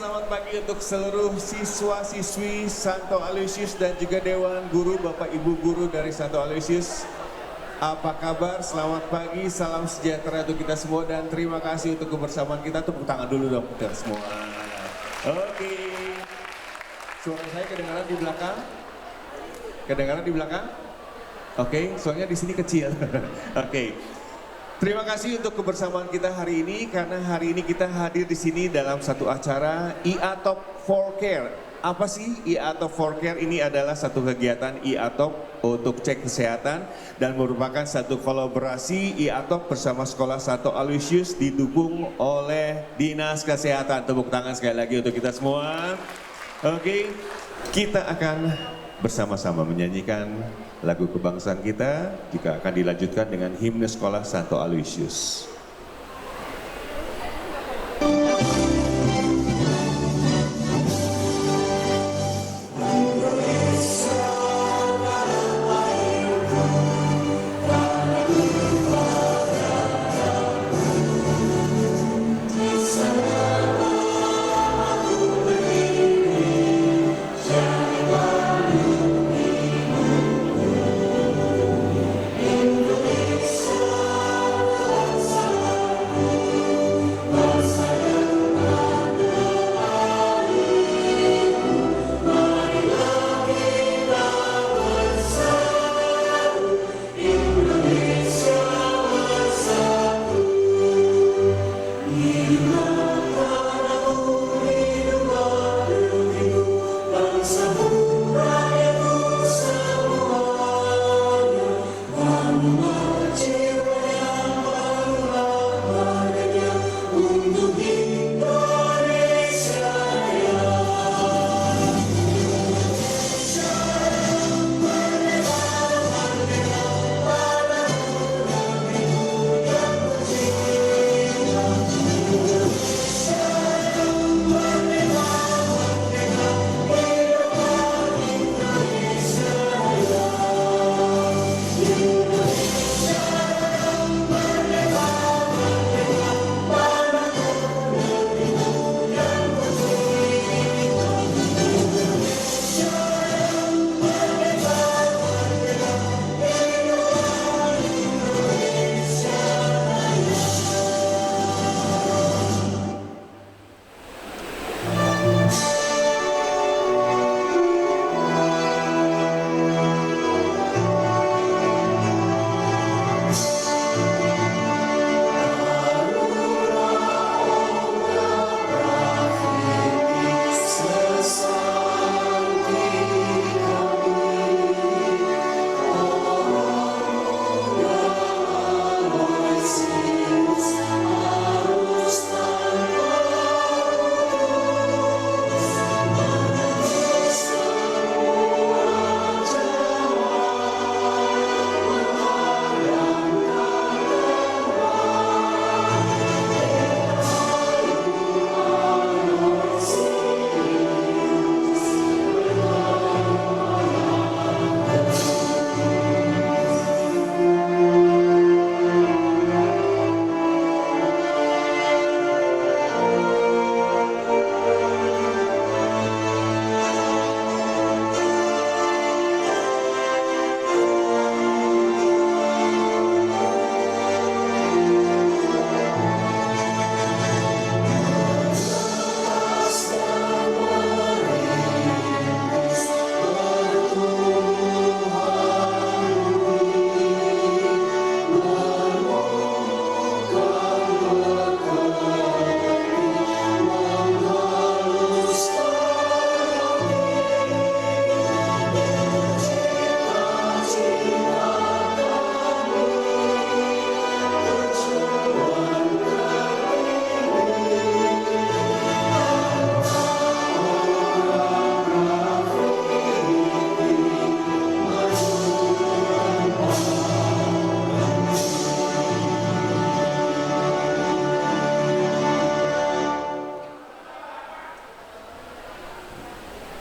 selamat pagi untuk seluruh siswa-siswi Santo Aloysius dan juga Dewan Guru, Bapak Ibu Guru dari Santo Aloysius. Apa kabar? Selamat pagi, salam sejahtera untuk kita semua dan terima kasih untuk kebersamaan kita. Tepuk tangan dulu dong kita semua. Oke. Suara saya kedengaran di belakang? Kedengaran di belakang? Oke, soalnya di sini kecil. Oke. Terima kasih untuk kebersamaan kita hari ini karena hari ini kita hadir di sini dalam satu acara IATOP for Care. Apa sih IATOP for Care? Ini adalah satu kegiatan IATOP untuk cek kesehatan dan merupakan satu kolaborasi IATOP bersama Sekolah Santo Aloysius didukung oleh Dinas Kesehatan. Tepuk tangan sekali lagi untuk kita semua. Oke, kita akan bersama-sama menyanyikan lagu kebangsaan kita, juga akan dilanjutkan dengan himne Sekolah Santo Aloysius.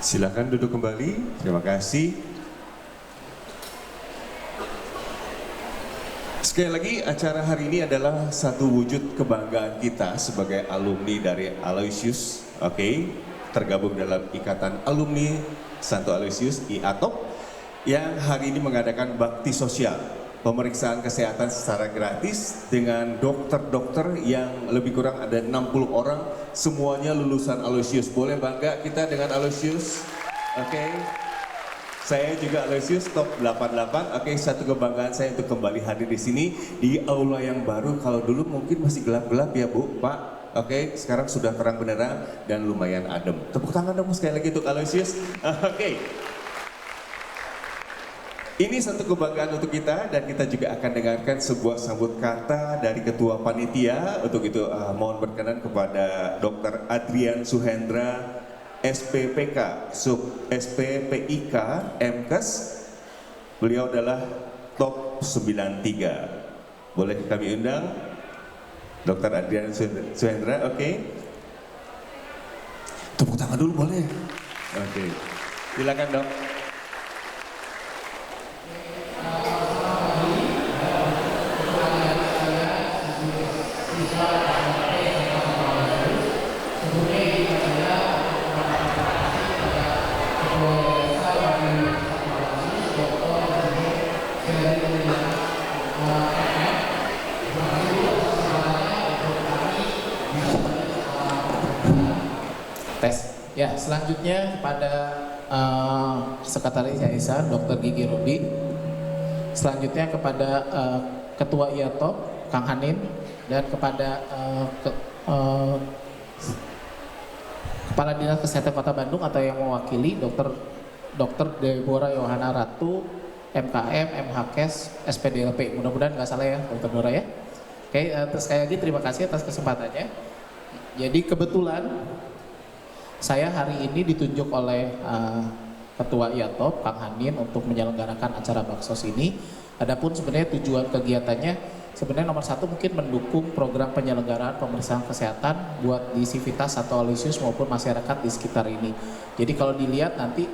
Silakan duduk kembali, terima kasih. Sekali lagi, acara hari ini adalah satu wujud kebanggaan kita sebagai alumni dari Aloysius, tergabung dalam Ikatan Alumni Santo Aloysius IATOP, yang hari ini mengadakan bakti sosial, pemeriksaan kesehatan secara gratis dengan dokter-dokter yang lebih kurang ada 60 orang, semuanya lulusan Aloysius. Boleh bangga kita dengan Aloysius? Saya juga Aloysius top 88. Satu kebanggaan saya untuk kembali hadir di sini di aula yang baru. Kalau dulu mungkin masih gelap-gelap ya Bu, Pak. Sekarang sudah terang benderang dan lumayan adem. Tepuk tangan dong sekali lagi untuk Aloysius. Ini satu kebanggaan untuk kita dan kita juga akan dengarkan sebuah sambut kata dari Ketua Panitia. Untuk itu mohon berkenan kepada Dr. Adrian Suhendra, SPPK, Sub SPPIK, MKes. Beliau adalah top 93. Boleh kami undang Dr. Adrian Suhendra, Tepuk tangan dulu boleh? Silakan Dok. Ya, selanjutnya kepada Sekretaris Yayasan Dr. Gigi Rudi. Selanjutnya kepada Ketua IATOP Kang Hanin dan kepada Kepala Dinas Kesehatan Kota Bandung atau yang mewakili Dr. Deborah Yohana Ratu, MKM, MHKes, SPDLP. Mudah-mudahan nggak salah ya, Dr. Dora ya. Terus sekali lagi terima kasih atas kesempatannya. Jadi kebetulan saya hari ini ditunjuk oleh Ketua IATOP, Kang Hanin, untuk menyelenggarakan acara Baksos ini. Adapun sebenarnya tujuan kegiatannya sebenarnya nomor satu mungkin mendukung program penyelenggaraan pemeriksaan kesehatan buat di Civitas atau Aloysius maupun masyarakat di sekitar ini. Jadi kalau dilihat nanti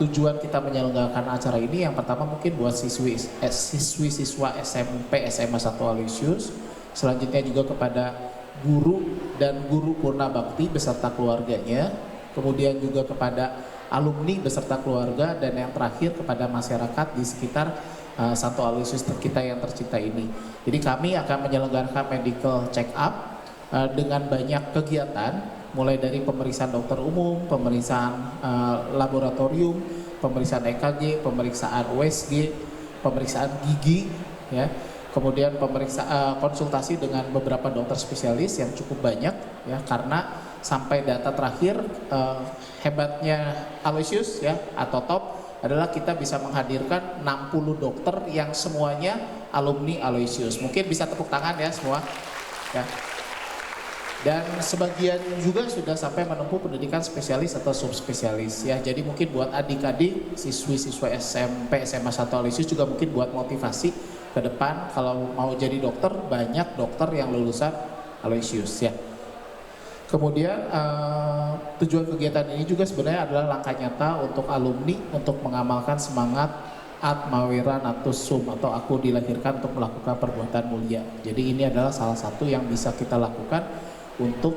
tujuan kita menyelenggarakan acara ini yang pertama mungkin buat siswa SMP SMA 1 Aloysius, selanjutnya juga kepada guru dan guru purna bakti beserta keluarganya, kemudian juga kepada alumni beserta keluarga, dan yang terakhir kepada masyarakat di sekitar Santo Aloysius kita yang tercinta ini. Jadi kami akan menyelenggarakan medical check up dengan banyak kegiatan, mulai dari pemeriksaan dokter umum, pemeriksaan laboratorium, pemeriksaan EKG, pemeriksaan USG, pemeriksaan gigi, ya. Kemudian konsultasi dengan beberapa dokter spesialis yang cukup banyak, ya, karena sampai data terakhir hebatnya Aloysius ya atau top adalah kita bisa menghadirkan 60 dokter yang semuanya alumni Aloysius. Mungkin bisa tepuk tangan ya semua. Ya. Dan sebagian juga sudah sampai menempuh pendidikan spesialis atau subspesialis ya. Jadi mungkin buat adik-adik siswi-siswa SMP SMA 1 Aloysius juga mungkin buat motivasi ke depan kalau mau jadi dokter, banyak dokter yang lulusan Aloysius ya. Kemudian tujuan kegiatan ini juga sebenarnya adalah langkah nyata untuk alumni untuk mengamalkan semangat Ad Mawira Natus Sum atau aku dilahirkan untuk melakukan perbuatan mulia. Jadi ini adalah salah satu yang bisa kita lakukan untuk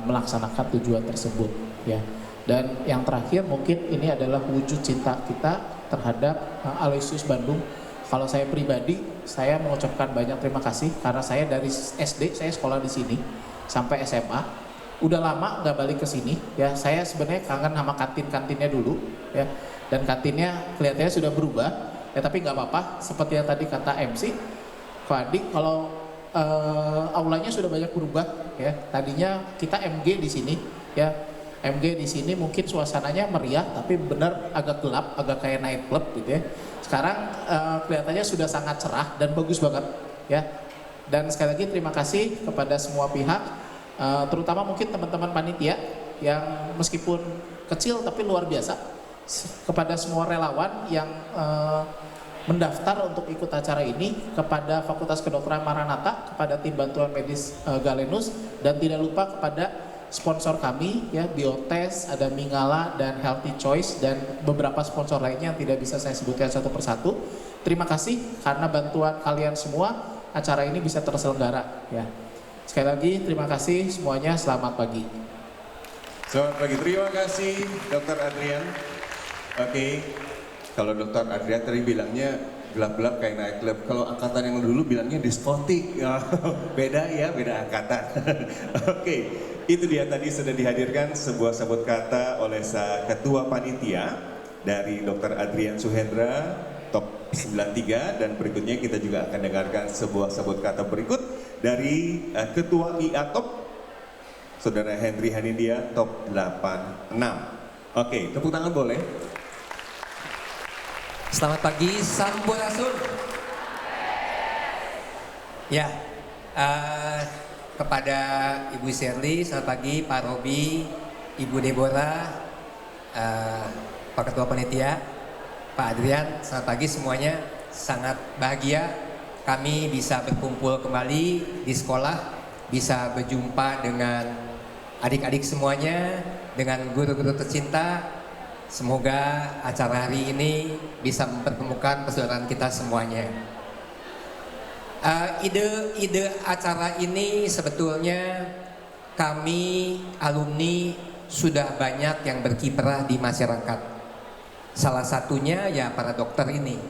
melaksanakan tujuan tersebut ya. Dan yang terakhir mungkin ini adalah wujud cinta kita terhadap Aloysius Bandung. Kalau saya pribadi, saya mengucapkan banyak terima kasih karena saya dari SD saya sekolah di sini sampai SMA. Udah lama nggak balik ke sini ya. Saya sebenarnya kangen sama kantin-kantinnya dulu ya. Dan kantinnya kelihatannya sudah berubah ya, tapi nggak apa-apa. Seperti yang tadi kata MC, Ko Adik, kalau aulanya sudah banyak berubah ya. Tadinya kita MG di sini ya. MG di sini mungkin suasananya meriah tapi benar agak gelap, agak kayak night club gitu ya. Sekarang kelihatannya sudah sangat cerah dan bagus banget ya. Dan sekali lagi terima kasih kepada semua pihak, terutama mungkin teman-teman panitia yang meskipun kecil tapi luar biasa, kepada semua relawan yang mendaftar untuk ikut acara ini, kepada Fakultas Kedokteran Maranatha, kepada tim bantuan medis Galenus, dan tidak lupa kepada sponsor kami ya, Biotest, ada Mingala dan Healthy Choice dan beberapa sponsor lainnya yang tidak bisa saya sebutkan satu persatu. Terima kasih karena bantuan kalian semua acara ini bisa terselenggara ya. Sekali lagi terima kasih semuanya, selamat pagi. Selamat pagi, terima kasih Dr. Adrian. Oke, kalau Dr. Adrian tadi bilangnya gelap-gelap kayak nightclub. Kalau angkatan yang dulu bilangnya diskotik. Beda ya, beda angkatan. Oke, itu dia tadi sudah dihadirkan sebuah sabut kata oleh Ketua Panitia dari Dr. Adrian Suhendra, top 93. Dan berikutnya kita juga akan dengarkan sebuah sabut kata berikut dari Ketua IATOP, Saudara Henry Hanidia, top 86. Oke, tepuk tangan boleh? Selamat pagi, Sampurasun. Ya, kepada Ibu Shirley, selamat pagi, Pak Robi, Ibu Deborah, Pak Ketua Panitia, Pak Adrian, selamat pagi semuanya. Sangat bahagia kami bisa berkumpul kembali di sekolah, bisa berjumpa dengan adik-adik semuanya, dengan guru-guru tercinta. Semoga acara hari ini bisa mempertemukan persaudaraan kita semuanya. Ide acara ini sebetulnya kami alumni sudah banyak yang berkiprah di masyarakat. Salah satunya ya para dokter ini.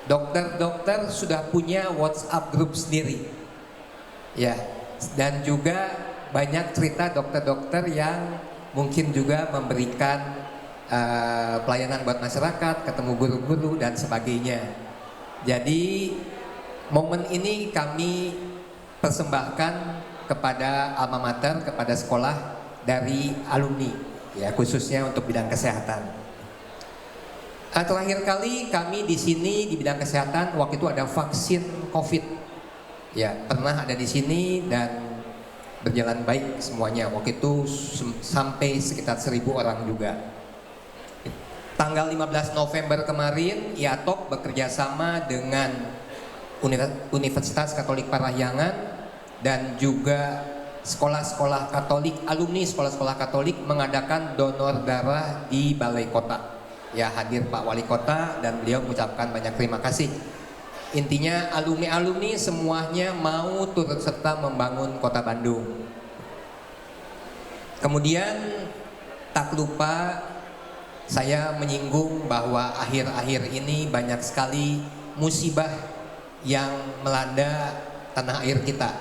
Dokter-dokter sudah punya WhatsApp group sendiri. Ya, dan juga banyak cerita dokter-dokter yang mungkin juga memberikan pelayanan buat masyarakat, ketemu guru-guru dan sebagainya. Jadi momen ini kami persembahkan kepada alma mater, kepada sekolah dari alumni, ya khususnya untuk bidang kesehatan. Terakhir kali kami di sini di bidang kesehatan waktu itu ada vaksin COVID, ya pernah ada di sini dan berjalan baik semuanya. Waktu itu sampai sekitar 1.000 orang juga. Tanggal 15 November kemarin, IATOP bekerja sama dengan Universitas Katolik Parahyangan dan juga sekolah-sekolah Katolik, alumni sekolah-sekolah Katolik mengadakan donor darah di Balai Kota. Ya, hadir Pak Wali Kota dan beliau mengucapkan banyak terima kasih. Intinya alumni-alumni semuanya mau turut serta membangun Kota Bandung. Kemudian tak lupa saya menyinggung bahwa akhir-akhir ini banyak sekali musibah yang melanda tanah air kita.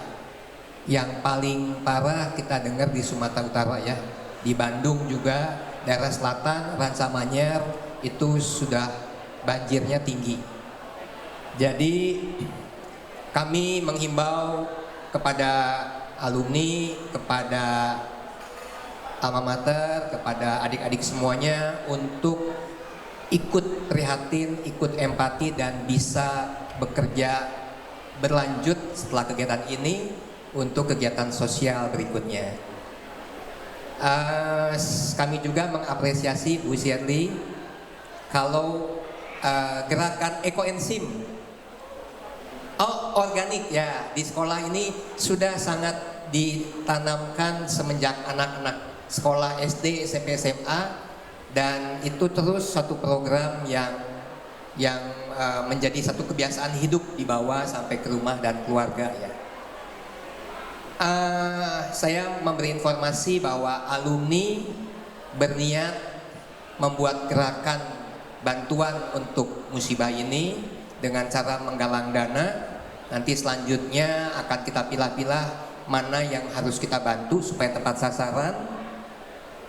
Yang paling parah kita dengar di Sumatera Utara ya. Di Bandung juga, daerah selatan, Ranca Manyar itu sudah banjirnya tinggi. Jadi kami menghimbau kepada alumni, kepada alma mater, kepada adik-adik semuanya untuk ikut prihatin, ikut empati dan bisa bekerja berlanjut setelah kegiatan ini untuk kegiatan sosial berikutnya. Kami juga mengapresiasi Bu Shirley kalau gerakan ekoenzim organik ya di sekolah ini sudah sangat ditanamkan semenjak anak-anak sekolah SD, SMP, SMA dan itu terus satu program yang menjadi satu kebiasaan hidup dibawa sampai ke rumah dan keluarga ya. Saya memberi informasi bahwa alumni berniat membuat gerakan bantuan untuk musibah ini dengan cara menggalang dana. Nanti selanjutnya akan kita pilah-pilah mana yang harus kita bantu supaya tepat sasaran.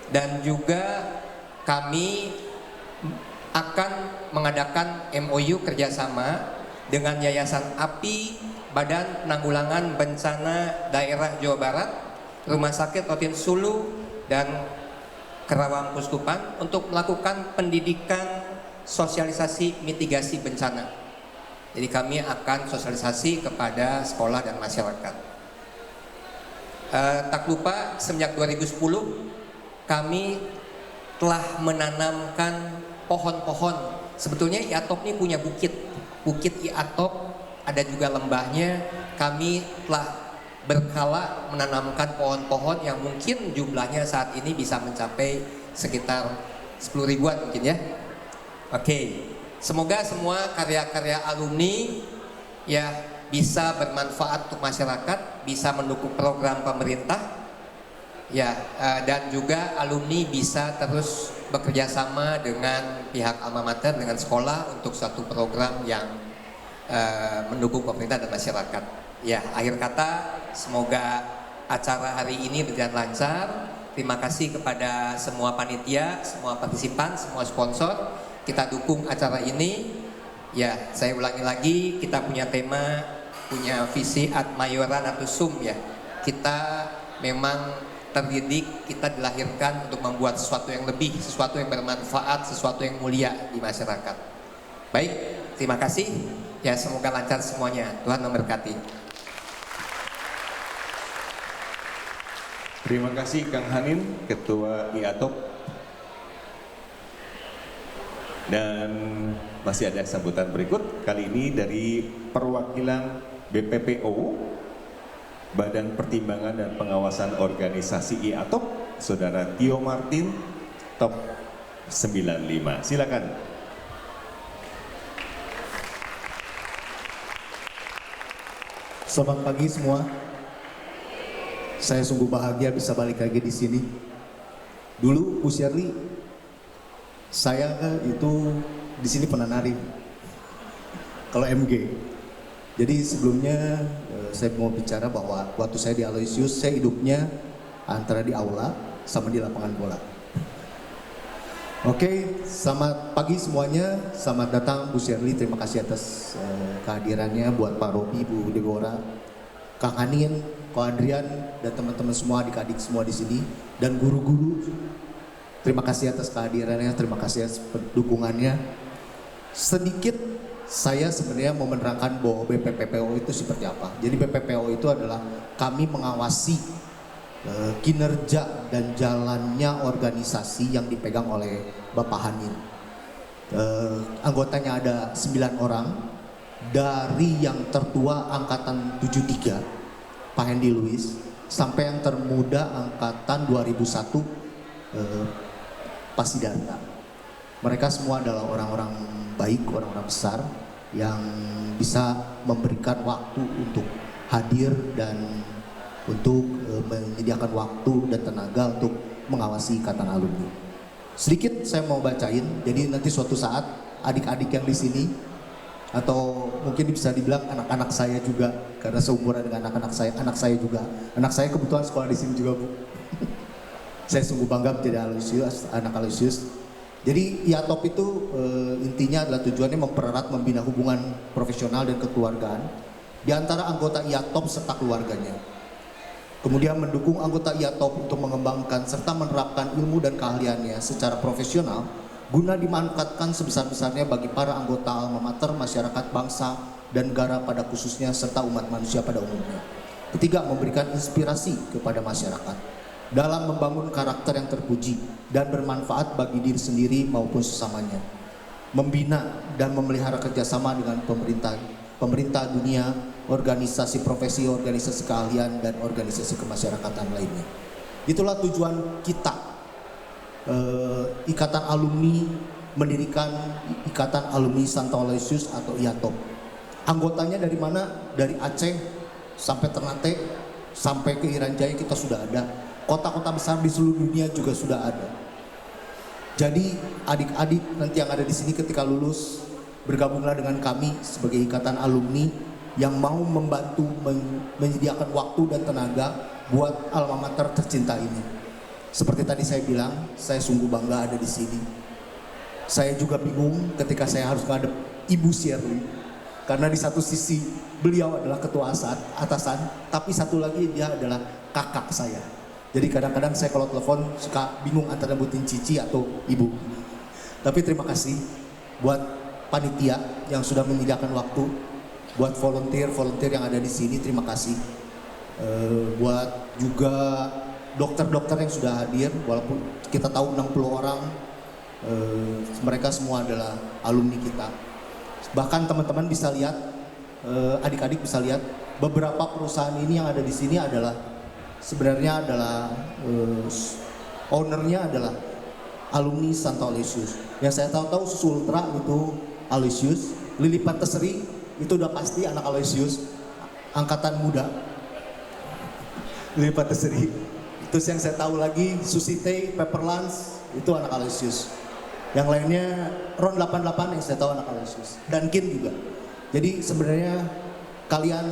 Dan juga kami akan mengadakan MOU kerjasama dengan Yayasan API, Badan Penanggulangan Bencana Daerah Jawa Barat, Rumah Sakit Rotin Sulu, dan Kerawang Kuskupan untuk melakukan pendidikan sosialisasi mitigasi bencana. Jadi kami akan sosialisasi kepada sekolah dan masyarakat. Tak lupa semenjak 2010 kami telah menanamkan pohon-pohon. Sebetulnya IATOP ini punya bukit IATOP, ada juga lembahnya. Kami telah berkala menanamkan pohon-pohon yang mungkin jumlahnya saat ini bisa mencapai sekitar 10 ribuan mungkin ya. Oke, semoga semua karya-karya alumni ya bisa bermanfaat untuk masyarakat, bisa mendukung program pemerintah ya, dan juga alumni bisa terus bekerja sama dengan pihak alma mater, dengan sekolah untuk satu program yang mendukung pemerintah dan masyarakat. Ya, akhir kata semoga acara hari ini berjalan lancar. Terima kasih kepada semua panitia, semua partisipan, semua sponsor. Kita dukung acara ini. Ya, saya ulangi lagi, kita punya tema, punya visi ad majoran atau sum ya. Kita memang terdidik, kita dilahirkan untuk membuat sesuatu yang lebih, sesuatu yang bermanfaat, sesuatu yang mulia di masyarakat. Baik, terima kasih. Ya, semoga lancar semuanya. Tuhan memberkati. Terima kasih Kang Hanin, Ketua IATOP. Dan masih ada sambutan berikut, kali ini dari perwakilan BPPO, Badan Pertimbangan dan Pengawasan Organisasi IATOP, Saudara Tio Martin, Top 95. Silakan. Selamat pagi semua. Saya sungguh bahagia bisa balik lagi di sini. Dulu Bu Shirley, saya itu di sini pernah nari. Kalau MG. Jadi sebelumnya saya mau bicara bahwa waktu saya di Aloysius, saya hidupnya antara di aula sama di lapangan bola. Oke, selamat pagi semuanya. Selamat datang Bu Shirley. Terima kasih atas kehadirannya buat Pak Robi, Bu Deborah, Kang Hanin, Ko Adrian, dan teman-teman semua, adik-adik semua di sini, dan guru-guru. Terima kasih atas kehadirannya, terima kasih atas dukungannya. Sedikit saya sebenarnya mau menerangkan bahwa BPPO itu seperti apa. Jadi BPPO itu adalah kami mengawasi kinerja dan jalannya organisasi yang dipegang oleh Bapak Hanin. Anggotanya ada 9 orang, dari yang tertua angkatan 73 Pak Hendy Lewis sampai yang termuda angkatan 2001 Pak Siddhartha. Mereka semua adalah orang-orang baik, orang-orang besar yang bisa memberikan waktu untuk hadir dan untuk menyediakan waktu dan tenaga untuk mengawasi ikatan alumni. Sedikit saya mau bacain, jadi nanti suatu saat adik-adik yang di sini atau mungkin bisa dibilang anak-anak saya juga, karena seumuran dengan anak saya juga. Anak saya kebetulan sekolah di sini juga, Bu. Saya sungguh bangga menjadi Aloysius, anak Aloysius. Jadi IATOP itu intinya adalah tujuannya mempererat, membina hubungan profesional dan kekeluargaan di antara anggota IATOP serta keluarganya. Kemudian mendukung anggota IATOP untuk mengembangkan serta menerapkan ilmu dan keahliannya secara profesional guna dimanfaatkan sebesar-besarnya bagi para anggota alma mater, masyarakat, bangsa, dan negara pada khususnya serta umat manusia pada umumnya. Ketiga, memberikan inspirasi kepada masyarakat dalam membangun karakter yang terpuji dan bermanfaat bagi diri sendiri maupun sesamanya. Membina dan memelihara kerjasama dengan pemerintah dunia, organisasi profesi, organisasi keahlian, dan organisasi kemasyarakatan lainnya. Itulah tujuan kita. Ikatan Alumni mendirikan Ikatan Alumni Santo Aloysius atau IATOP. Anggotanya dari mana? Dari Aceh sampai Ternate sampai ke Irian Jaya kita sudah ada. Kota-kota besar di seluruh dunia juga sudah ada. Jadi adik-adik nanti yang ada di sini ketika lulus, bergabunglah dengan kami sebagai Ikatan Alumni yang mau membantu menyediakan waktu dan tenaga buat alma mater tercinta ini. Seperti tadi saya bilang, saya sungguh bangga ada di sini. Saya juga bingung ketika saya harus menghadap Ibu Shirley, karena di satu sisi beliau adalah ketua atasan, tapi satu lagi dia adalah kakak saya. Jadi kadang-kadang saya kalau telepon suka bingung antara nyebutin Cici atau Ibu. Tapi terima kasih buat panitia yang sudah menyediakan waktu, buat volunteer yang ada di sini, terima kasih. Buat juga dokter-dokter yang sudah hadir, walaupun kita tahu 60 orang, mereka semua adalah alumni kita. Bahkan teman-teman bisa lihat, adik-adik bisa lihat beberapa perusahaan ini yang ada di sini adalah sebenarnya adalah ownernya adalah alumni Santo Aloysius. Yang saya tahu Susu Ultra itu Aloysius, Lili Pantesri itu udah pasti anak Aloysius, angkatan muda. Lili Pantesri. Terus yang saya tahu lagi Susite, Pepperlands itu anak Aloysius. Yang lainnya Ron 88 yang saya tahu anak Aloysius. Dan Kin juga. Jadi sebenarnya kalian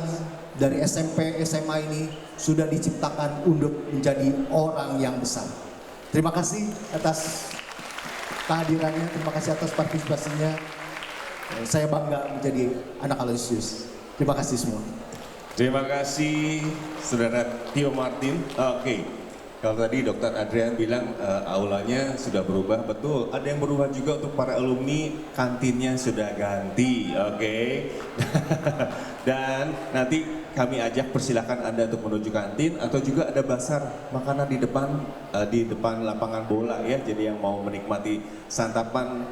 dari SMP, SMA ini sudah diciptakan untuk menjadi orang yang besar. Terima kasih atas kehadirannya, terima kasih atas partisipasinya. Saya bangga menjadi anak Aloysius. Terima kasih semua. Terima kasih Saudara Tio Martin. Oke. Kalau tadi Dr. Adrian bilang aulanya sudah berubah, betul. Ada yang berubah juga untuk para alumni, kantinnya sudah ganti, oke. Dan nanti kami ajak persilakan Anda untuk menuju kantin atau juga ada bazar makanan di depan lapangan bola ya. Jadi yang mau menikmati santapan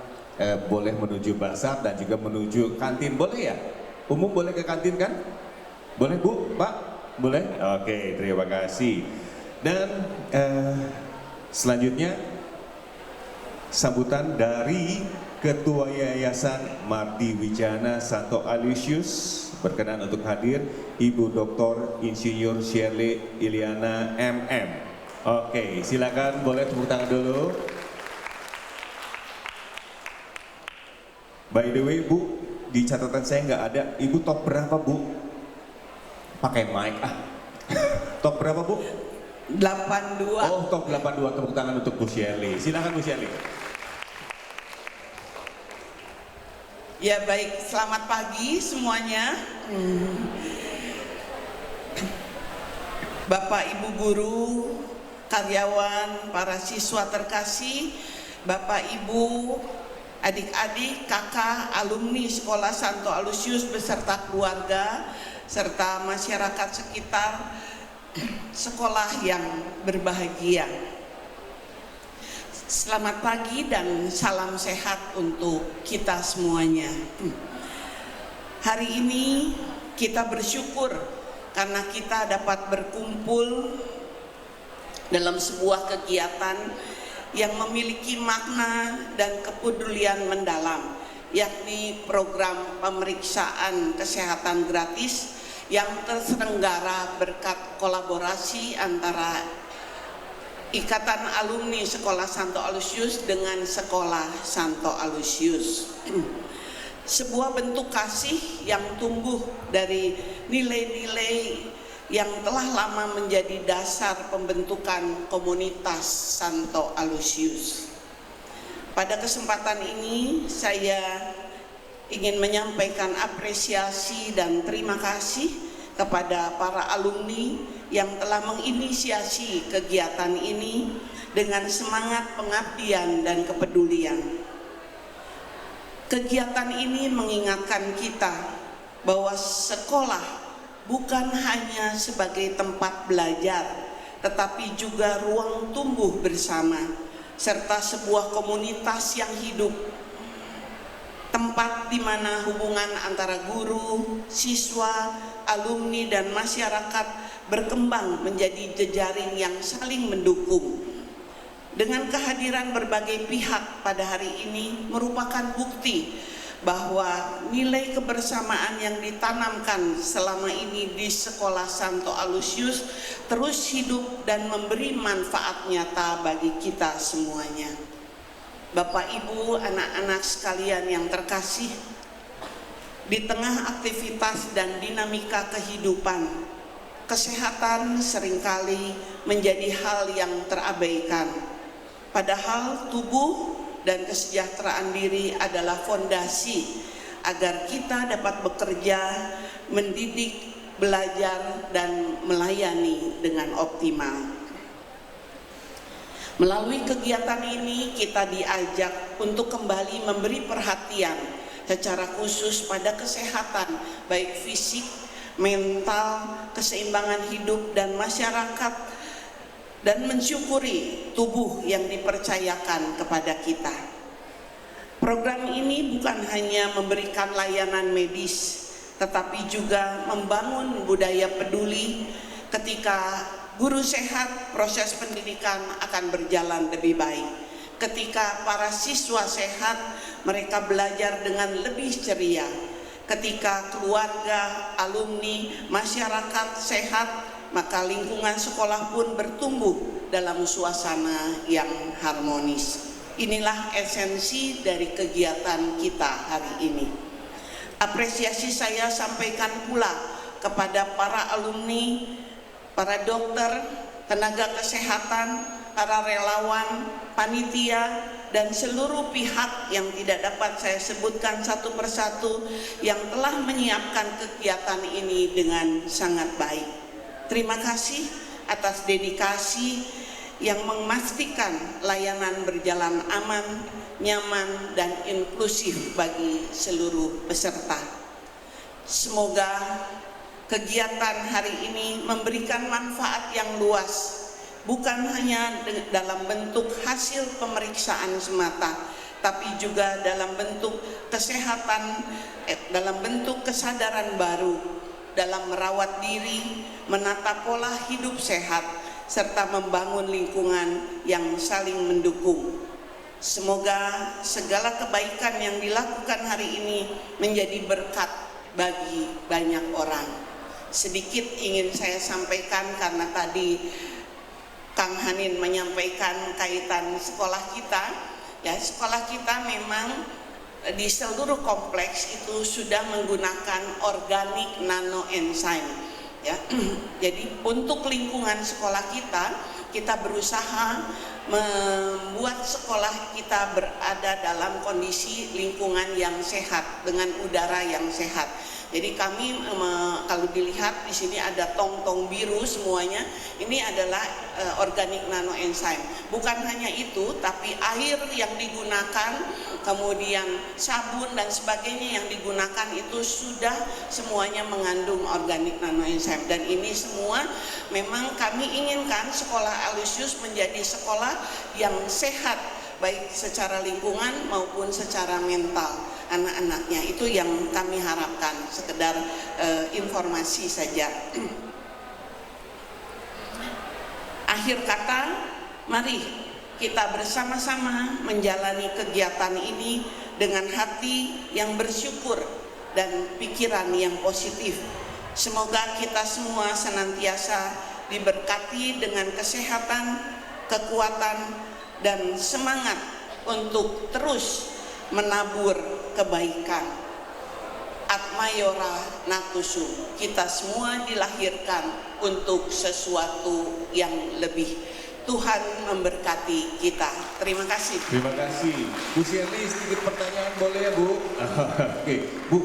boleh menuju bazar dan juga menuju kantin, boleh ya? Umum boleh ke kantin kan? Boleh Bu, Pak? Boleh? Oke, terima kasih. Dan selanjutnya sambutan dari Ketua Yayasan Mardi Wijana Santo Aloysius berkenan untuk hadir Ibu Dr. Insinyur Shirley Iliana MM. Oke, silakan boleh tepuk tangan dulu. By the way Bu, di catatan saya nggak ada. Ibu top berapa Bu? Pakai mic ah. Top berapa Bu? 82. Oh, top 82, tepuk tangan untuk Bu Shirley. Silakan Bu Shirley. Ya baik, selamat pagi semuanya. Bapak Ibu guru, karyawan, para siswa terkasih, Bapak Ibu, adik-adik, kakak, alumni Sekolah Santo Aloysius beserta keluarga, serta masyarakat sekitar sekolah yang berbahagia. Selamat pagi dan salam sehat untuk kita semuanya. Hari ini kita bersyukur karena kita dapat berkumpul dalam sebuah kegiatan yang memiliki makna dan kepedulian mendalam, yakni program pemeriksaan kesehatan gratis yang terselenggara berkat kolaborasi antara Ikatan Alumni Sekolah Santo Aloysius dengan Sekolah Santo Aloysius. Sebuah bentuk kasih yang tumbuh dari nilai-nilai yang telah lama menjadi dasar pembentukan komunitas Santo Aloysius. Pada kesempatan ini saya ingin menyampaikan apresiasi dan terima kasih kepada para alumni yang telah menginisiasi kegiatan ini dengan semangat pengabdian dan kepedulian. Kegiatan ini mengingatkan kita bahwa sekolah bukan hanya sebagai tempat belajar, tetapi juga ruang tumbuh bersama, serta sebuah komunitas yang hidup. Tempat di mana hubungan antara guru, siswa, alumni, dan masyarakat berkembang menjadi jejaring yang saling mendukung. Dengan kehadiran berbagai pihak pada hari ini merupakan bukti bahwa nilai kebersamaan yang ditanamkan selama ini di Sekolah Santo Aloysius terus hidup dan memberi manfaat nyata bagi kita semuanya. Bapak, Ibu, anak-anak sekalian yang terkasih, di tengah aktivitas dan dinamika kehidupan, kesehatan seringkali menjadi hal yang terabaikan. Padahal tubuh dan kesejahteraan diri adalah fondasi agar kita dapat bekerja, mendidik, belajar, dan melayani dengan optimal. Melalui kegiatan ini kita diajak untuk kembali memberi perhatian secara khusus pada kesehatan baik fisik, mental, keseimbangan hidup dan masyarakat, dan mensyukuri tubuh yang dipercayakan kepada kita. Program ini bukan hanya memberikan layanan medis, tetapi juga membangun budaya peduli. Ketika guru sehat, proses pendidikan akan berjalan lebih baik. Ketika para siswa sehat, mereka belajar dengan lebih ceria. Ketika keluarga, alumni, masyarakat sehat, maka lingkungan sekolah pun bertumbuh dalam suasana yang harmonis. Inilah esensi dari kegiatan kita hari ini. Apresiasi saya sampaikan pula kepada para alumni, para dokter, tenaga kesehatan, para relawan, panitia, dan seluruh pihak yang tidak dapat saya sebutkan satu persatu yang telah menyiapkan kegiatan ini dengan sangat baik. Terima kasih atas dedikasi yang memastikan layanan berjalan aman, nyaman, dan inklusif bagi seluruh peserta. Semoga kegiatan hari ini memberikan manfaat yang luas, bukan hanya dalam bentuk hasil pemeriksaan semata, tapi juga dalam bentuk kesehatan, dalam bentuk kesadaran baru, dalam merawat diri, menata pola hidup sehat, serta membangun lingkungan yang saling mendukung. Semoga segala kebaikan yang dilakukan hari ini menjadi berkat bagi banyak orang. Sedikit ingin saya sampaikan karena tadi Kang Hanin menyampaikan kaitan sekolah kita. Ya, sekolah kita memang di seluruh kompleks itu sudah menggunakan organik nano enzyme. Ya, jadi untuk lingkungan sekolah kita berusaha membuat sekolah kita berada dalam kondisi lingkungan yang sehat dengan udara yang sehat. Jadi kami kalau dilihat di sini ada tong-tong biru semuanya, ini adalah organik nano enzyme. Bukan hanya itu, tapi air yang digunakan, kemudian sabun dan sebagainya yang digunakan itu sudah semuanya mengandung organik nano enzyme. Dan ini semua memang kami inginkan sekolah Aloysius menjadi sekolah yang sehat, baik secara lingkungan maupun secara mental anak-anaknya. Itu yang kami harapkan, sekedar informasi saja. Akhir kata, mari kita bersama-sama menjalani kegiatan ini dengan hati yang bersyukur dan pikiran yang positif. Semoga kita semua senantiasa diberkati dengan kesehatan, kekuatan, dan semangat untuk terus menabur kebaikan. Atmayora natusum, kita semua dilahirkan untuk sesuatu yang lebih. Tuhan memberkati kita. Terima kasih. Terima kasih. Bu Shirley, sedikit pertanyaan boleh ya Bu? Oke, Bu.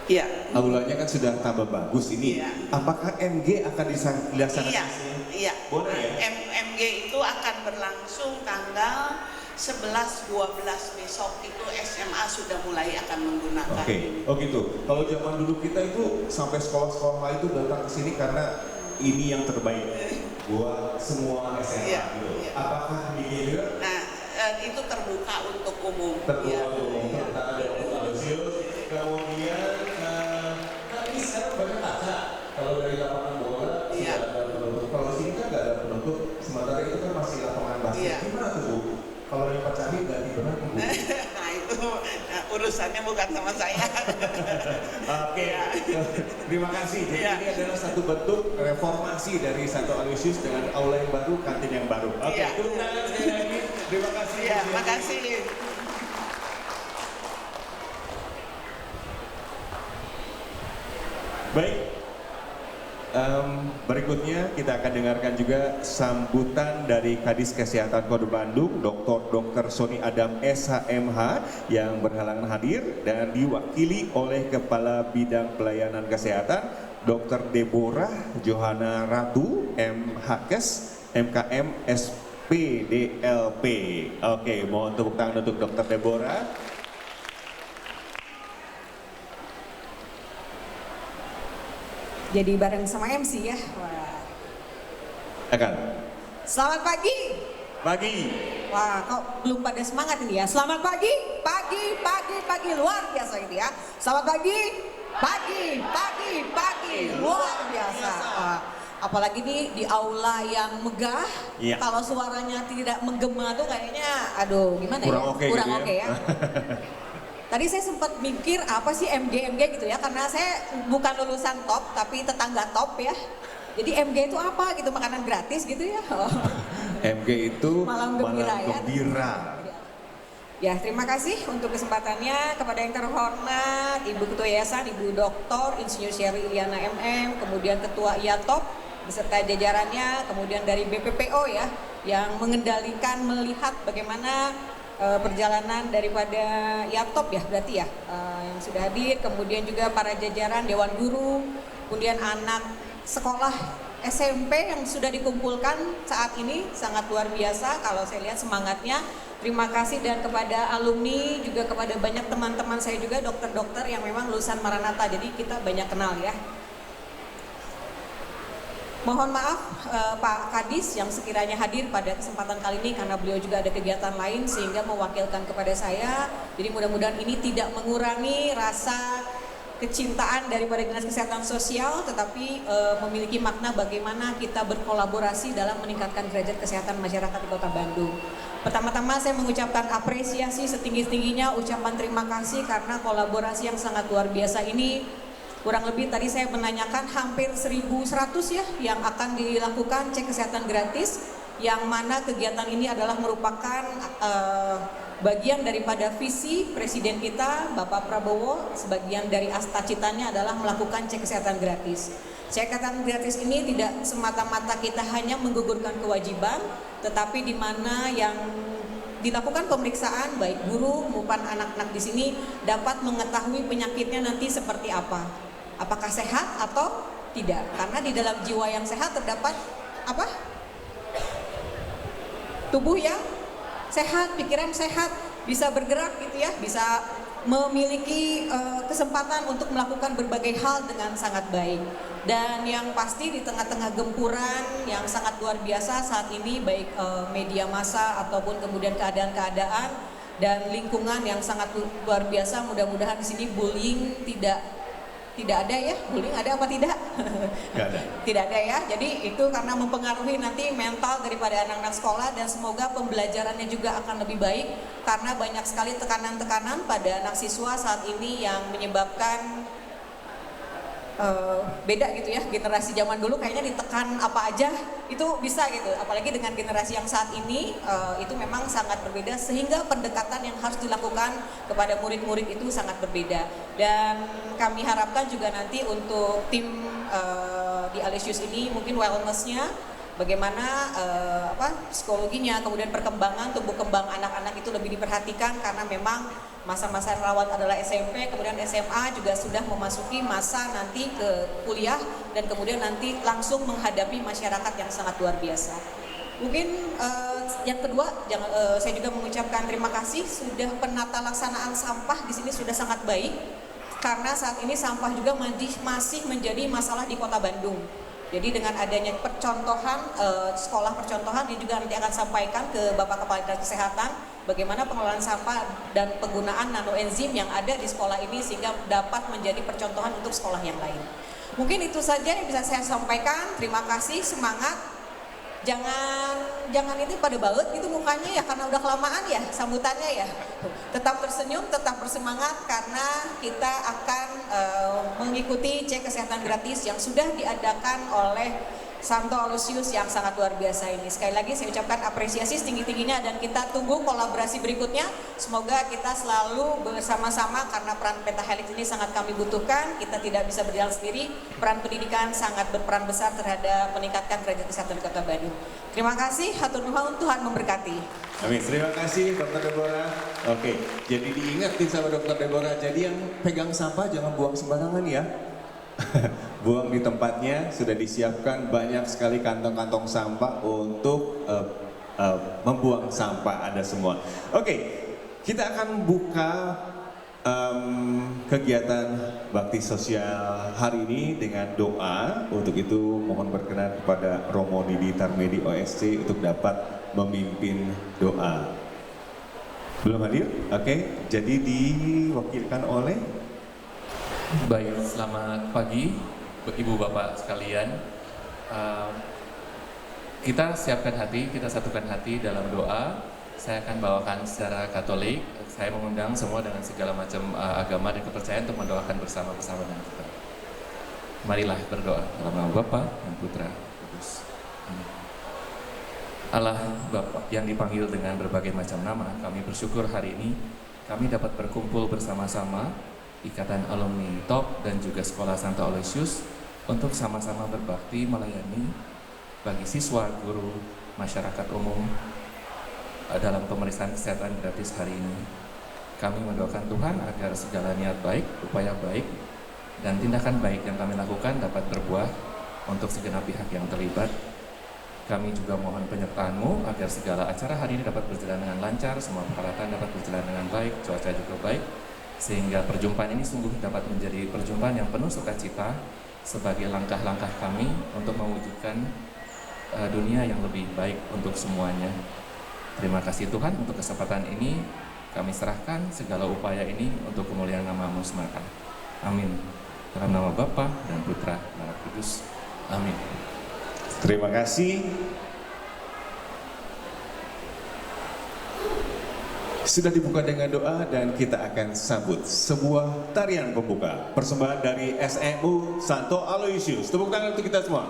Ya. Aulanya kan sudah tambah bagus ini. Ya. Apakah MG akan dilaksanakan? Iya. Boleh ya? MG itu akan berlangsung tanggal 11-12 besok, itu SMA sudah mulai akan menggunakan. Oke, oh gitu. Kalau zaman dulu kita itu sampai sekolah-sekolah itu datang ke sini karena ini yang terbaik buat semua SMA. Iya, gitu. iya. Apakah ini juga? Nah, itu terbuka untuk umum. Terbuka Ya. untuk umum. Iya. Kita ada Aloysius, kemudian kami sekarang banyak kaca. Kalau dari lapangan bola Iya. tidak ada penutup. Kalau sini kan nggak ada penutup. Sementara itu kan masih lapangan basket. Iya. Gimana tuh Bu? Kalau yang Pak Candi ganti benar Bu? Nah itu urusannya bukan sama saya. Oke, terima kasih. Jadi Iya. ini adalah satu bentuk reformasi dari Santo Aloysius dengan aula yang baru, kantin yang baru. Oke, Iya. tepuk tangan sekali lagi. Terima kasih. Ya, Bu. makasih. Baik. Berikutnya kita akan dengarkan juga sambutan dari Kadis Kesehatan Kota Bandung, Dr. Sony Adam SHMH yang berhalangan hadir dan diwakili oleh Kepala Bidang Pelayanan Kesehatan Dr. Deborah Johana Ratu MHKes MKM SPDLP. Oke, mohon tepuk tangan untuk Dr. Deborah. Jadi bareng sama MC ya. Wah. Akan. Selamat pagi. Pagi. Wah, kok belum pada semangat ini ya. Selamat pagi. pagi luar biasa gitu ya. Selamat pagi luar biasa. Apalagi di aula yang megah, Iya. kalau suaranya tidak menggema tuh kayaknya aduh gimana Kurang ya? oke Kurang gitu oke ya. Tadi saya sempat mikir apa sih MG gitu ya, karena saya bukan lulusan top tapi tetangga top ya. Jadi MG itu apa gitu, makanan gratis gitu ya. MG itu Malam gembira ya. gembira. Ya, terima kasih untuk kesempatannya kepada yang terhormat Ibu Ketua Yayasan, Ibu Dr. Insinyur Sherry Iliana MM, kemudian Ketua IATOP beserta jajarannya, kemudian dari BPPO ya yang mengendalikan melihat bagaimana perjalanan daripada IATOP ya berarti ya yang sudah hadir, kemudian juga para jajaran Dewan Guru, kemudian anak sekolah SMP yang sudah dikumpulkan saat ini sangat luar biasa kalau saya lihat semangatnya. Terima kasih dan kepada alumni juga kepada banyak teman-teman saya juga dokter-dokter yang memang lulusan Maranatha, jadi kita banyak kenal ya. Mohon maaf Pak Kadis yang sekiranya hadir pada kesempatan kali ini karena beliau juga ada kegiatan lain sehingga mewakilkan kepada saya. Jadi mudah-mudahan ini tidak mengurangi rasa kecintaan daripada Dinas Kesehatan Sosial, tetapi memiliki makna bagaimana kita berkolaborasi dalam meningkatkan derajat kesehatan masyarakat di Kota Bandung. Pertama-tama saya mengucapkan apresiasi setinggi-tingginya, ucapan terima kasih karena kolaborasi yang sangat luar biasa ini. Kurang lebih tadi saya menanyakan hampir 1.100 ya yang akan dilakukan cek kesehatan gratis, yang mana kegiatan ini adalah merupakan bagian daripada visi Presiden kita Bapak Prabowo. Sebagian dari cita-citanya adalah melakukan cek kesehatan gratis. Cek kesehatan gratis ini tidak semata-mata kita hanya menggugurkan kewajiban, tetapi di mana yang dilakukan pemeriksaan baik guru maupun anak-anak di sini dapat mengetahui penyakitnya nanti seperti apa. Apakah sehat atau tidak? Karena di dalam jiwa yang sehat terdapat apa? Tubuh yang sehat, pikiran sehat, bisa bergerak gitu ya, bisa memiliki kesempatan untuk melakukan berbagai hal dengan sangat baik. Dan yang pasti di tengah-tengah gempuran yang sangat luar biasa saat ini, baik media massa ataupun kemudian keadaan-keadaan dan lingkungan yang sangat luar biasa, mudah-mudahan di sini bullying tidak ada ya, bullying ada apa tidak? Nggak ada. Tidak ada ya, jadi itu karena mempengaruhi nanti mental daripada anak-anak sekolah dan semoga pembelajarannya juga akan lebih baik karena banyak sekali tekanan-tekanan pada anak siswa saat ini yang menyebabkan beda gitu ya, generasi zaman dulu kayaknya ditekan apa aja itu bisa gitu, apalagi dengan generasi yang saat ini itu memang sangat berbeda sehingga pendekatan yang harus dilakukan kepada murid-murid itu sangat berbeda. Dan kami harapkan juga nanti untuk tim di Alesius ini mungkin wellness-nya bagaimana psikologinya, kemudian perkembangan tumbuh kembang anak-anak itu lebih diperhatikan karena memang masa-masa rawat adalah SMP, kemudian SMA juga sudah memasuki masa nanti ke kuliah dan kemudian nanti langsung menghadapi masyarakat yang sangat luar biasa. Mungkin yang kedua, saya juga mengucapkan terima kasih sudah penata laksanaan sampah di sini sudah sangat baik karena saat ini sampah juga masih menjadi masalah di Kota Bandung. Jadi dengan adanya percontohan, sekolah percontohan ini juga nanti akan sampaikan ke Bapak Kepala Dinas Kesehatan bagaimana pengelolaan sampah dan penggunaan nanoenzim yang ada di sekolah ini sehingga dapat menjadi percontohan untuk sekolah yang lain. Mungkin itu saja yang bisa saya sampaikan. Terima kasih, semangat. Jangan ini pada baut gitu mukanya ya karena udah kelamaan ya sambutannya ya. Tetap tersenyum, tetap bersemangat karena kita akan mengikuti cek kesehatan gratis yang sudah diadakan oleh Santo Aloysius yang sangat luar biasa ini. Sekali lagi saya ucapkan apresiasi setinggi-tingginya dan kita tunggu kolaborasi berikutnya. Semoga kita selalu bersama-sama karena peran Pentahelix ini sangat kami butuhkan. Kita tidak bisa berjalan sendiri. Peran pendidikan sangat berperan besar terhadap meningkatkan derajat kesehatan di Kota Bandung. Terima kasih, hatur nuhun, Tuhan memberkati. Amin, terima kasih Dr. Deborah. Oke, jadi diingatin sama Dr. Deborah, jadi yang pegang sampah jangan buang sembarangan ya. Buang di tempatnya, sudah disiapkan banyak sekali kantong-kantong sampah untuk membuang sampah, ada semua. Oke, kita akan buka kegiatan bakti sosial hari ini dengan doa. Untuk itu mohon berkenan kepada Romo Didi Tarmedi OSC untuk dapat memimpin doa. Belum hadir? Oke, jadi diwakilkan oleh Baik, selamat pagi Ibu Bapak sekalian. Kita siapkan hati, kita satukan hati dalam doa. Saya akan bawakan secara Katolik. Saya mengundang semua dengan segala macam agama dan kepercayaan untuk mendoakan bersama-sama dengan kita. Marilah berdoa dalam nama Bapa dan Putra Kudus. Amin. Allah Bapa yang dipanggil dengan berbagai macam nama, kami bersyukur hari ini kami dapat berkumpul bersama-sama Ikatan Alumni Top dan juga Sekolah Santo Aloysius untuk sama-sama berbakti melayani bagi siswa, guru, masyarakat umum dalam pemeriksaan kesehatan gratis hari ini. Kami mendoakan Tuhan agar segala niat baik, upaya baik, dan tindakan baik yang kami lakukan dapat berbuah untuk segenap pihak yang terlibat. Kami juga mohon penyertaan-Mu agar segala acara hari ini dapat berjalan dengan lancar, semua peralatan dapat berjalan dengan baik, cuaca juga baik, sehingga perjumpaan ini sungguh dapat menjadi perjumpaan yang penuh sukacita sebagai langkah-langkah kami untuk mewujudkan dunia yang lebih baik untuk semuanya. Terima kasih Tuhan untuk kesempatan ini. Kami serahkan segala upaya ini untuk kemuliaan nama-Mu semata. Amin. Dalam nama Bapa dan Putra dan Roh Kudus. Amin. Terima kasih. Sudah dibuka dengan doa dan kita akan sambut sebuah tarian pembuka. Persembahan dari SMU Santo Aloysius. Tepuk tangan untuk kita semua.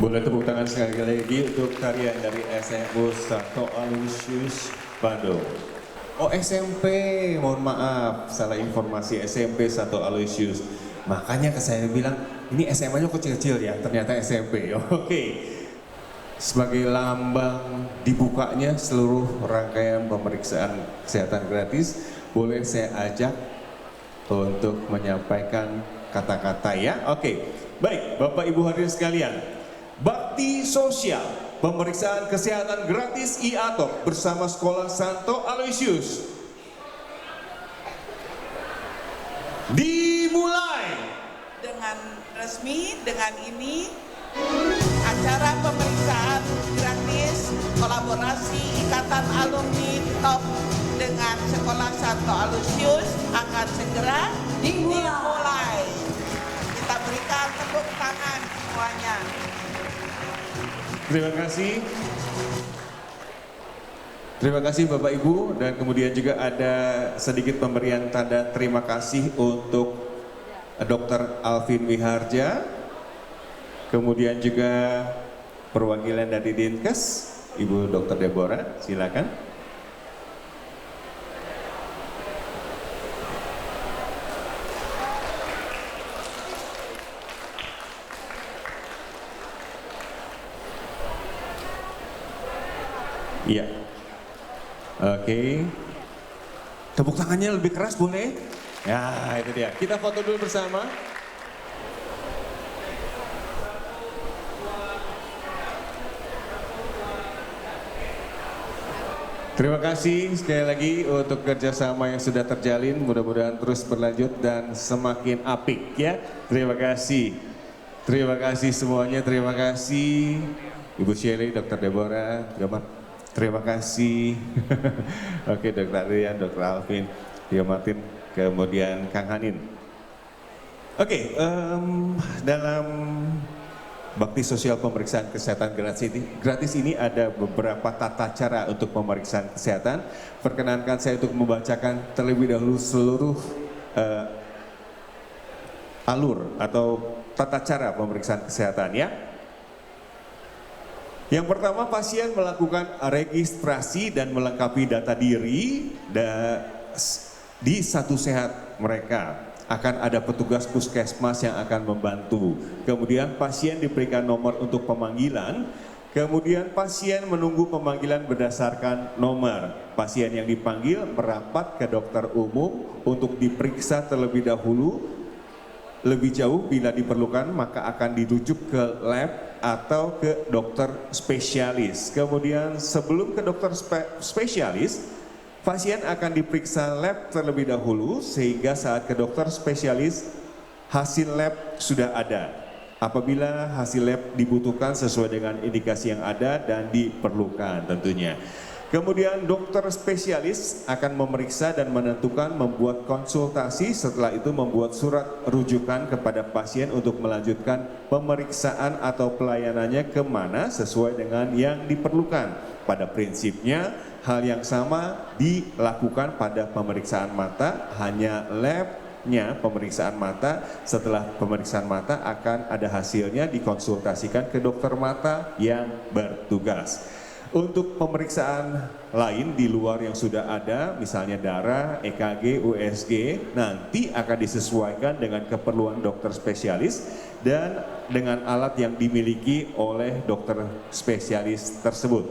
Boleh tepuk tangan sekali lagi untuk tarian dari SMU Santo Aloysius Bandung. Oh SMP, mohon maaf, salah informasi SMP Santo Aloysius. Makanya saya bilang, ini SMA-nya kecil-kecil ya, ternyata SMP. Oke. Sebagai lambang dibukanya seluruh rangkaian pemeriksaan kesehatan gratis, boleh saya ajak untuk menyampaikan kata-kata ya. Oke, baik Bapak Ibu hadirin sekalian. Bakti Sosial, pemeriksaan kesehatan gratis IATOK bersama Sekolah Santo Aloysius. Dimulai. Dengan resmi, dengan ini acara pemeriksaan gratis kolaborasi Ikatan Alumni TOP dengan Sekolah Santo Aloysius akan segera dimulai. Kita berikan tepuk tangan semuanya. Terima kasih. Terima kasih Bapak Ibu, dan kemudian juga ada sedikit pemberian tanda terima kasih untuk Dr. Alvin Wiharja. Kemudian juga perwakilan dari Dinkes, Ibu Dr. Deborah, silakan. Iya. Oke. Tepuk tangannya lebih keras boleh? Ya, itu dia. Kita foto dulu bersama. Terima kasih sekali lagi untuk kerjasama yang sudah terjalin, mudah-mudahan terus berlanjut dan semakin apik ya. Terima kasih. Terima kasih semuanya, terima kasih Ibu Shelly, Dr. Deborah, Gamar. Terima kasih. Oke, Dr. Adrian, Dr. Alvin, Tio Martin, kemudian Kang Hanin. Oke, dalam Bakti Sosial Pemeriksaan Kesehatan gratis ini ada beberapa tata cara untuk pemeriksaan kesehatan. Perkenankan saya untuk membacakan terlebih dahulu seluruh alur atau tata cara pemeriksaan kesehatan ya. Yang pertama, pasien melakukan registrasi dan melengkapi data diri di Satu Sehat mereka. Akan ada petugas puskesmas yang akan membantu. Kemudian pasien diberikan nomor untuk pemanggilan. Kemudian pasien menunggu pemanggilan berdasarkan nomor. Pasien yang dipanggil merapat ke dokter umum untuk diperiksa terlebih dahulu. Lebih jauh bila diperlukan maka akan dirujuk ke lab atau ke dokter spesialis. Kemudian sebelum ke dokter spesialis, pasien akan diperiksa lab terlebih dahulu sehingga saat ke dokter spesialis hasil lab sudah ada. Apabila hasil lab dibutuhkan sesuai dengan indikasi yang ada dan diperlukan tentunya. Kemudian dokter spesialis akan memeriksa dan menentukan membuat konsultasi, setelah itu membuat surat rujukan kepada pasien untuk melanjutkan pemeriksaan atau pelayanannya kemana sesuai dengan yang diperlukan. Pada prinsipnya hal yang sama dilakukan pada pemeriksaan mata, hanya labnya pemeriksaan mata. Setelah pemeriksaan mata akan ada hasilnya dikonsultasikan ke dokter mata yang bertugas. Untuk pemeriksaan lain di luar yang sudah ada, misalnya darah, EKG, USG, nanti akan disesuaikan dengan keperluan dokter spesialis dan dengan alat yang dimiliki oleh dokter spesialis tersebut.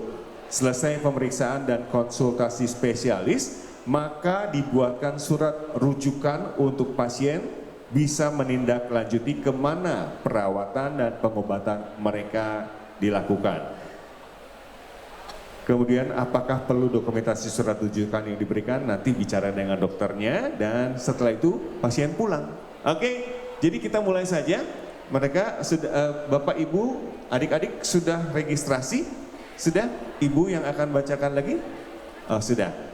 Selesai pemeriksaan dan konsultasi spesialis, maka dibuatkan surat rujukan untuk pasien bisa menindaklanjuti kemana perawatan dan pengobatan mereka dilakukan. Kemudian apakah perlu dokumentasi surat rujukan yang diberikan, nanti bicara dengan dokternya dan setelah itu pasien pulang. Oke, jadi kita mulai saja. Mereka sudah, Bapak Ibu, adik-adik sudah registrasi? Sudah? Ibu yang akan bacakan lagi? Oh sudah.